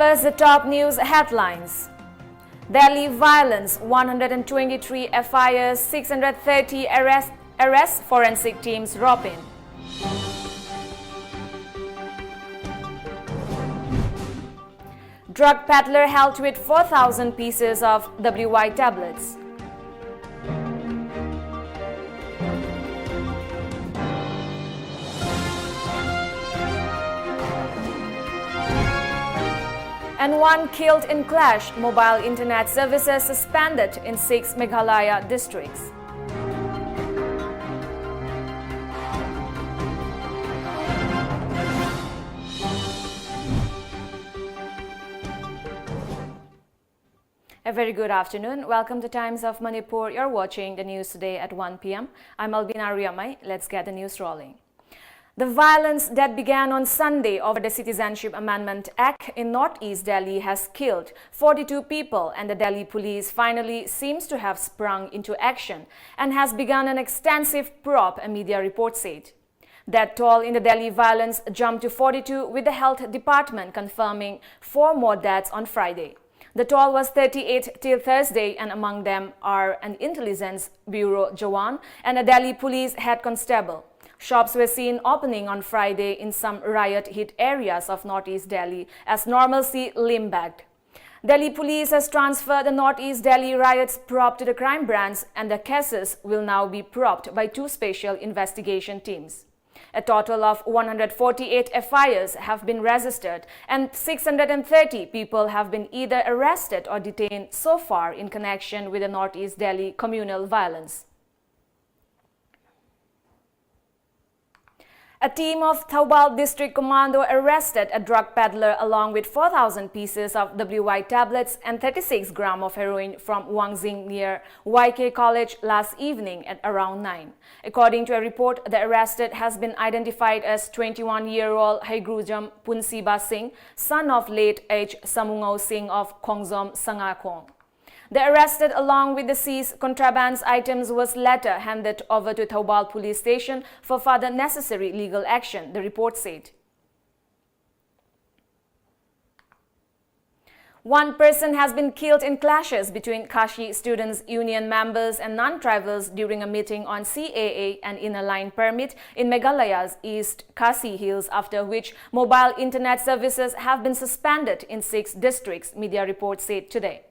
First, the top news headlines. Delhi violence, 123 FIRs, 630 arrests, forensic teams roping. Drug peddler held with 4,000 pieces of WY tablets. And one killed in clash, mobile internet services suspended in 6 Meghalaya districts. A very good afternoon. Welcome to Times of Manipur. You're watching the news today at 1 p.m. I'm ALBINA RIAMEI. Let's get the news rolling. The violence that began on Sunday over the Citizenship Amendment Act in Northeast Delhi has killed 42 people, and the Delhi police finally seems to have sprung into action and has begun an extensive probe, a media report said. That toll in the Delhi violence jumped to 42, with the health department confirming 4 more deaths on Friday. The toll was 38 till Thursday, and among them are an Intelligence Bureau Jawan and a Delhi police head constable. Shops were seen opening on Friday in some riot-hit areas of Northeast Delhi as normalcy limbagged. Delhi police has transferred the Northeast Delhi riots probe to the crime branch, and the cases will now be probed by 2 special investigation teams. A total of 148 FIRs have been registered, and 630 people have been either arrested or detained so far in connection with the Northeast Delhi communal violence. A team of Thoubal District Commando arrested a drug peddler along with 4,000 pieces of WY tablets and 36 grams of heroin from Wangzing near YK College last evening at around 9. According to a report, the arrested has been identified as 21-year-old Haigrujam Punsiba Singh, son of late H. Samungao Singh of Khongzom Sangakong. The arrested along with the seized contraband items was later handed over to Thoubal police station for further necessary legal action, the report said. One person has been killed in clashes between Kashi Students' Union members and non-tribals during a meeting on CAA and inner line permit in Meghalaya's East Khasi Hills, after which mobile internet services have been suspended in 6 districts, media reports said today.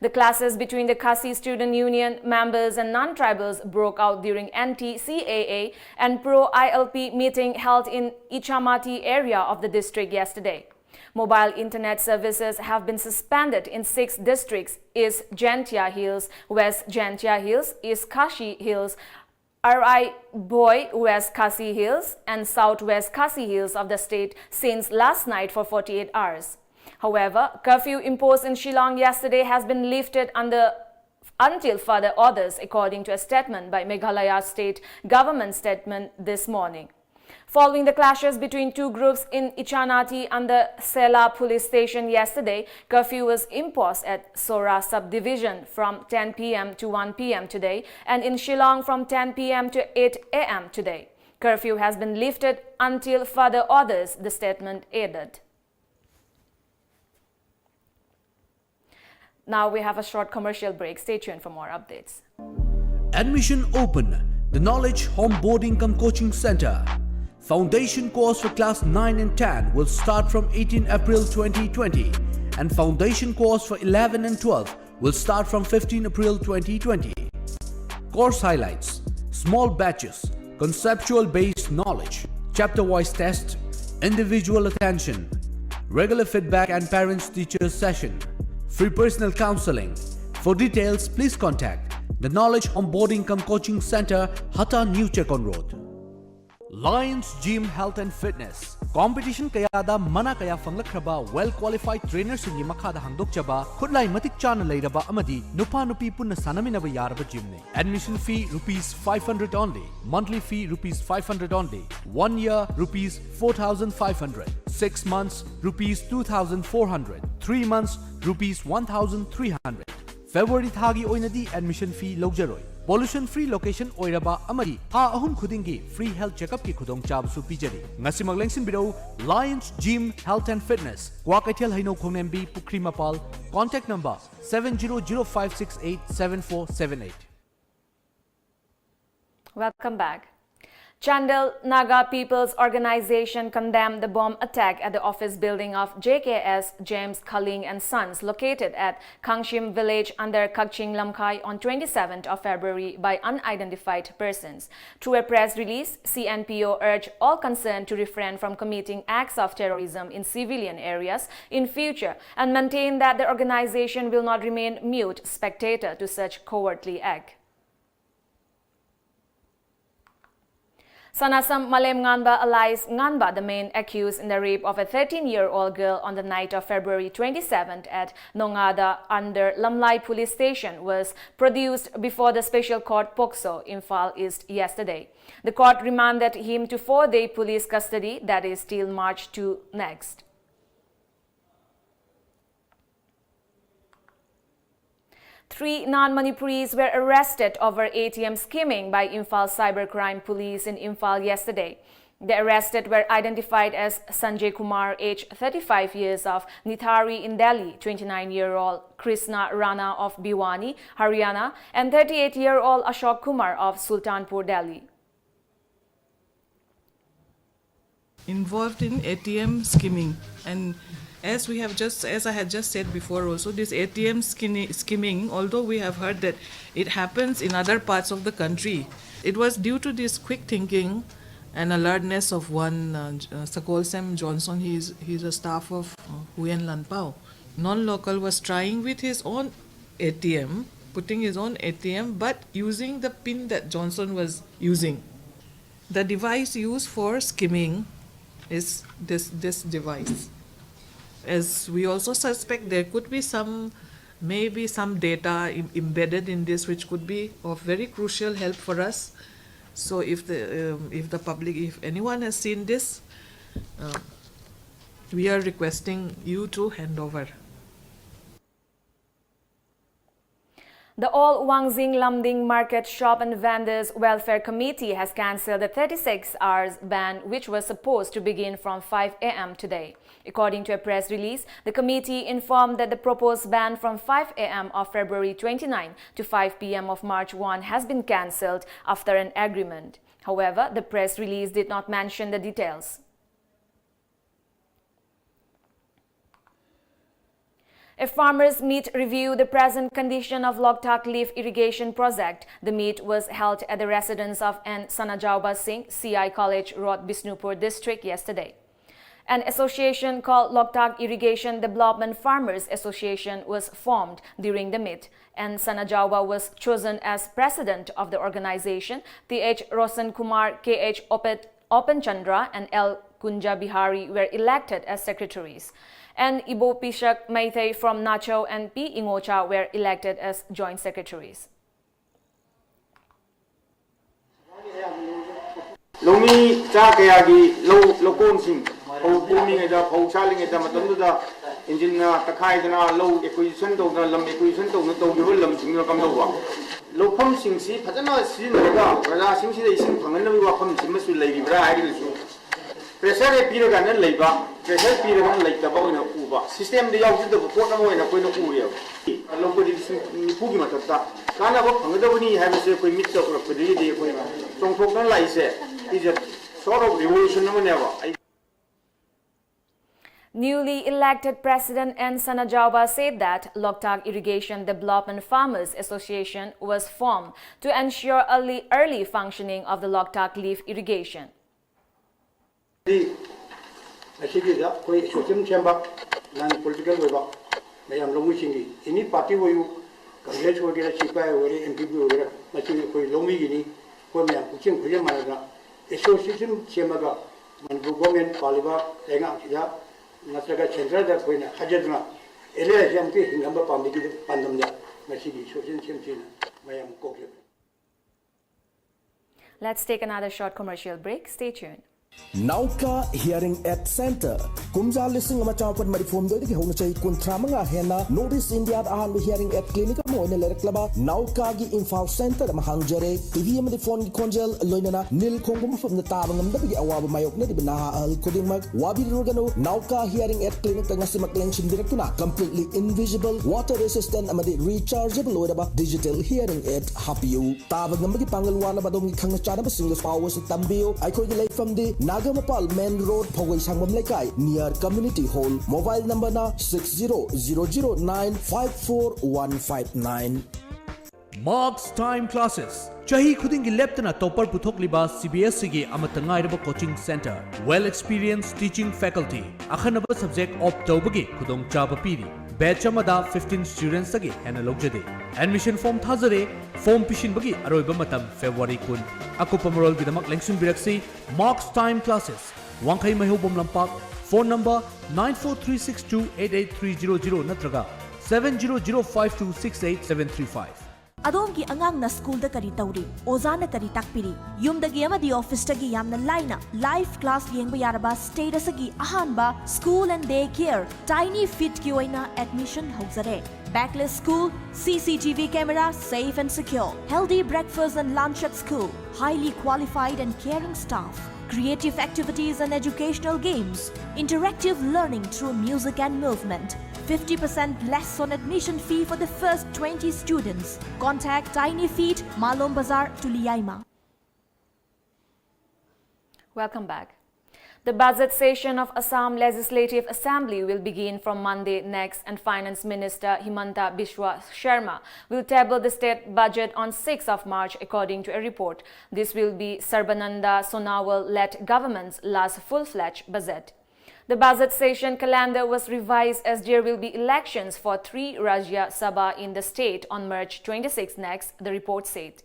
The clashes between the Khasi Student Union members and non-tribals broke out during anti-CAA and pro-ILP meeting held in Ichamati area of the district yesterday. Mobile internet services have been suspended in 6 districts: East Jantia Hills, West Jantia Hills, East Kashi Hills, RI Boy West Khasi Hills, and Southwest Khasi Hills of the state since last night for 48 hours. However, curfew imposed in Shillong yesterday has been lifted until further orders, according to a statement by Meghalaya State Government statement this morning. Following the clashes between 2 groups in Ichanati and the Sela police station yesterday, curfew was imposed at Sora subdivision from 10 p.m. to 1 p.m. today, and in Shillong from 10 p.m. to 8 a.m. today. Curfew has been lifted until further orders, the statement added. Now we have a short commercial break. Stay tuned for more updates. Admission open. The Knowledge Home Boarding Cum Coaching Center. Foundation course for class 9 and 10 will start from 18 April 2020, and foundation course for 11 and 12 will start from 15 April 2020. Course highlights: small batches, conceptual based knowledge, chapter wise test, individual attention, regular feedback and parents teachers session, free personal counseling. For details, please contact the Knowledge Onboarding Cum Coaching Center, Hata New Chekon Road. Lions Gym Health and Fitness. Competition kayada mana kaya fanglakhraba well qualified trainers singi makhada hangdokchaba khutlai matik chana leiraba amadi nupa nupi punna sanaminaba yaraba gym ne. Admission fee ₹500 only. Monthly fee ₹500 only. 1 year ₹4,500. 6 months ₹2,400. 3 months ₹1,300. February thagi oinadi admission fee logjaroi. Pollution free location oiraba amari tha ahum khudingi free health checkup ki khudong chabsu pijari. Ngasimak lengsin biro Lions Gym Health and Fitness. Kwakaithel Haino Khongnembi Pukri Mapal. Contact number 7005687478. Welcome back. Chandel Naga People's Organization condemned the bomb attack at the office building of JKS James Kaling and Sons located at Kangshim village under Kakching Lamkai on 27th of February by unidentified persons. Through a press release, CNPO urged all concerned to refrain from committing acts of terrorism in civilian areas in future and maintain that the organization will not remain mute spectator to such cowardly act. Sanasam Malem Nganba alias Nganba, the main accused in the rape of a 13-year-old girl on the night of February 27th at Nongada under Lamlai police station, was produced before the Special Court Pokso, Imphal East yesterday. The court remanded him to 4-day police custody, that is till March 2 next. Three non-Manipuris were arrested over ATM skimming by Imphal Cybercrime Police in Imphal yesterday. The arrested were identified as Sanjay Kumar, age 35 years, of Nithari in Delhi, 29-year-old Krishna Rana of Bhiwani, Haryana, and 38-year-old Ashok Kumar of Sultanpur, Delhi. Involved in ATM skimming, and as I had just said before also, this ATM skimming, although we have heard that it happens in other parts of the country, it was due to this quick thinking and alertness of one Sakol Sam Johnson. He's a staff of Huyen Lanpao. Non-local was trying with his own ATM, putting his own ATM, but using the pin that Johnson was using. The device used for skimming is this device. As we also suspect, there could be maybe some data embedded in this, which could be of very crucial help for us. So if the public, if anyone has seen this, we are requesting you to hand over. The All Wangzing Lamding Market Shop and Vendors Welfare Committee has cancelled the 36 hours ban, which was supposed to begin from 5 a.m. today. According to a press release, the committee informed that the proposed ban from 5 a.m. of February 29 to 5 p.m. of March 1 has been cancelled after an agreement. However, the press release did not mention the details. A farmers' meet reviewed the present condition of Loktak Leaf Irrigation Project. The meet was held at the residence of N. Sanajauba Singh, CI College Road, Bisnupur District yesterday. An association called Loktak Irrigation Development Farmers Association was formed during the meet, and Sanajauba was chosen as president of the organization. Th. Rosan Kumar, K.H. Openchandra, and L. Kunja Bihari were elected as secretaries. And Ibo Pishak Maithe from Nacho and P. Ingocha were elected as joint secretaries. Lomi Chakayagi, low consing, Ho booming at the Ho Charling at the Matunda, Engina, Takaidana, low acquisition to the Lam acquisition to the Lam Single Kamova. Low pumping, see, Patana, Sinaga, Rada Sinsi, they sing from another weapon, Simus Lady Bride. Pressure period and labor, pressure period and like the bone of Uba. System the outfit of Portamo and a point of Urio. Local Pugimata, Kana of Pangadoni have a circuit mix of the day from Tokan Lice is a sort of revolution whenever. Newly elected President N. Sanajauba said that Loktak Irrigation Development Farmers Association was formed to ensure early functioning of the Loktak Leaf Irrigation. I see that we should chamber non-political weba. I am long any party where you congratulate will get a cheaper or MP will get a long meeting when we are pushing Kuyamana. Association chamber, when government, Paliba, Enga, Nataka Chandra, that when Hajadna, Elia Jampi, number Pandamda, Machidi, Social Champion, I am cooking. Let's take another short commercial break. Stay tuned. Nauka Hearing Aid Center. Kumja listing ama chapan marifom doi ki hona chai kuntramanga hena Notice India ahan hearing aid clinic mo ine lereklaba Nauka gi Infal Center mahangjare TV ama phone gi konjel loinana nil khongum fam na tabangam da gi awab mayok na di na al koding mag wabi rugano Nauka Hearing Aid Clinic ngasimak lension direktuna completely invisible water resistant ama rechargeable oidaba digital hearing aid hapiu tabangam gi pangalwana badong gi khang chana ba single power se tambio ai khoi gi lay from the Nagamapal Main Road Phawai Sangmam Laikai near Community Hall. Mobile number na 6000954159. Marks Time Classes. Chahi khudingi leptana topar puthokliba CBSE gi amatangairaba coaching center. Well experienced teaching faculty. Akhanaba subject opt tawbagi khudong chaba piri. Batch amada 15 students agi hena logjade. Admission form thazare form pishin bagi aroiba matam February 1. Akupa marol gidamak lengsun biraksi Marks Time Classes. Wangkai Mahobom Lampak. Phone number 9436288300 natraga 7005268735. Adongi angang na school da kari tauri, ozana kari takpiri, yum da giyama di office da giyam na line live class yengba yaraba status agi ahan ba school and daycare tiny fit ki oina admission hauzare. Backless school, CCTV camera, safe and secure, healthy breakfast and lunch at school, highly qualified and caring staff, creative activities and educational games, interactive learning through music and movement. 50% less on admission fee for the first 20 students. Contact Tiny Feet, Malom Bazar, Tuliaima. Welcome back. The budget session of Assam Legislative Assembly will begin from Monday next, and Finance Minister Himanta Biswa Sharma will table the state budget on 6th of March according to a report. This will be Sarbananda Sonowal-led government's last full-fledged budget. The budget session calendar was revised as there will be elections for 3 Rajya Sabha in the state on March 26 next, the report said.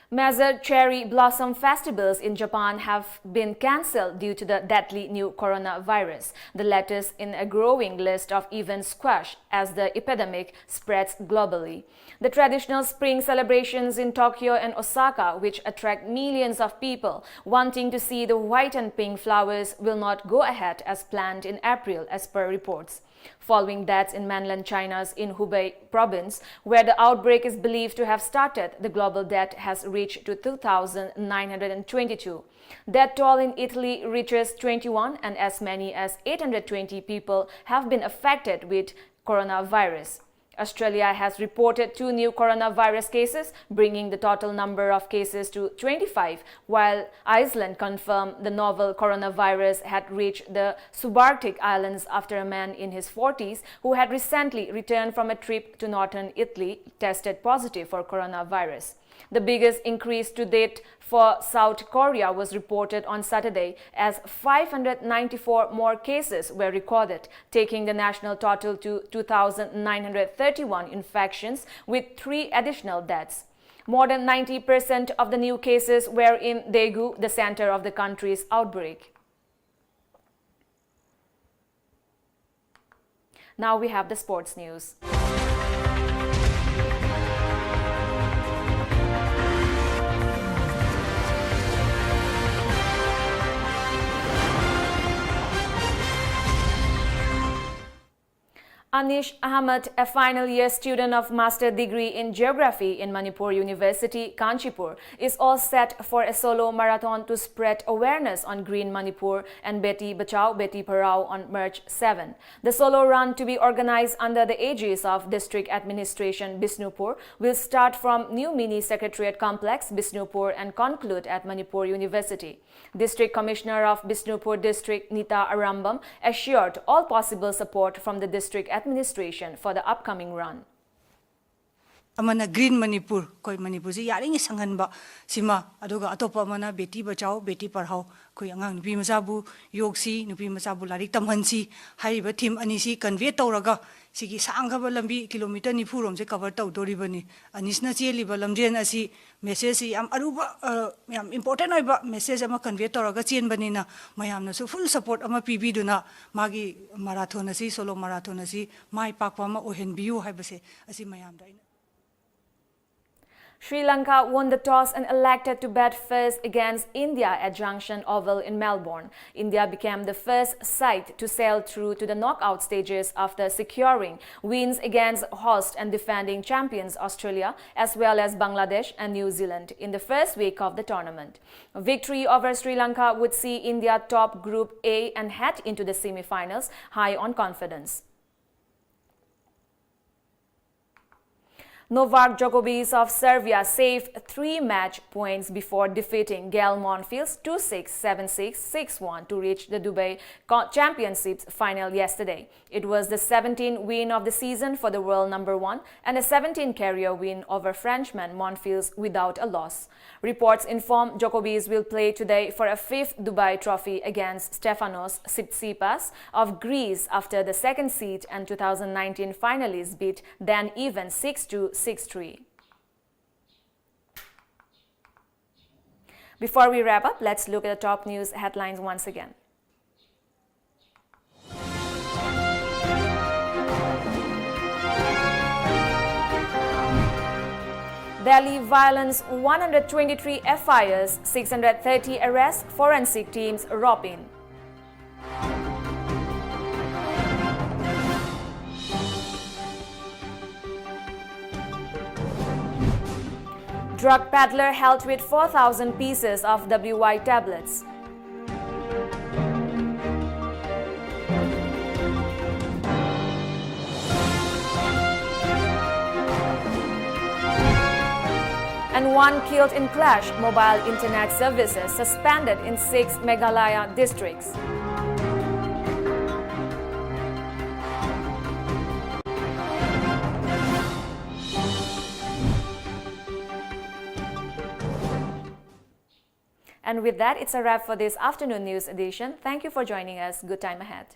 Major cherry blossom festivals in Japan have been cancelled due to the deadly new coronavirus, the latest in a growing list of events squashed as the epidemic spreads globally. The traditional spring celebrations in Tokyo and Osaka, which attract millions of people wanting to see the white and pink flowers, will not go ahead as planned in April, as per reports. Following deaths in mainland China's in Hubei province, where the outbreak is believed to have started, the global death has reached to 2,922. Death toll in Italy reaches 21, and as many as 820 people have been affected with coronavirus. Australia has reported 2 new coronavirus cases, bringing the total number of cases to 25, while Iceland confirmed the novel coronavirus had reached the subarctic islands after a man in his 40s who had recently returned from a trip to northern Italy tested positive for coronavirus. The biggest increase to date for South Korea was reported on Saturday, as 594 more cases were recorded, taking the national total to 2,931 infections with 3 additional deaths. More than 90% of the new cases were in Daegu, the center of the country's outbreak. Now we have the sports news. Anish Ahmed, a final-year student of master degree in geography in Manipur University, Kanchipur, is all set for a solo marathon to spread awareness on Green Manipur and Beti Bachao, Beti Parao on March 7. The solo run, to be organized under the aegis of District Administration Bishnupur, will start from New Mini Secretariat Complex, Bishnupur, and conclude at Manipur University. District Commissioner of Bishnupur District, Nita Arambam, assured all possible support from the district administration for the upcoming run. Amana Green Manipur, koi Manipur si yaring isangan ba sima adoga atopa amana Beti Bachao, Beti Parhao, koi angang nupi masabu yogsi, nupi masabu larik tamhansi, hariba team anisi convey tauraga, sigi sangha ba lambi kilometer nipurom se cover tau doribani, anisna cheli ba lamjen asi message si am aruba yam important ba message ama convey tauraga chen banina mayam na so full support ama PB duna magi marathon asi solo marathon asi mai pakwa ma ohen biu hai base asi mayam da. Sri Lanka won the toss and elected to bat first against India at Junction Oval in Melbourne. India became the first side to sail through to the knockout stages after securing wins against host and defending champions Australia as well as Bangladesh and New Zealand in the first week of the tournament. A victory over Sri Lanka would see India top Group A and head into the semi-finals high on confidence. Novak Djokovic of Serbia saved 3 match points before defeating Gael Monfils 2-6, 7-6, 6-1 to reach the Dubai Championships final yesterday. It was the 17th win of the season for the world number 1 and a 17th career win over Frenchman Monfils without a loss. Reports inform Djokovic will play today for a 5th Dubai trophy against Stefanos Tsitsipas of Greece after the second seed and 2019 finalists beat Dan Even 6-2, 6-3. Before we wrap up, let's look at the top news headlines once again. Delhi violence, 123 FIRs, 630 arrests, forensic teams rope in. Drug peddler held with 4,000 pieces of WY tablets. And 1 killed in clash, mobile internet services suspended in 6 Meghalaya districts. And with that, it's a wrap for this afternoon news edition. Thank you for joining us. Good time ahead.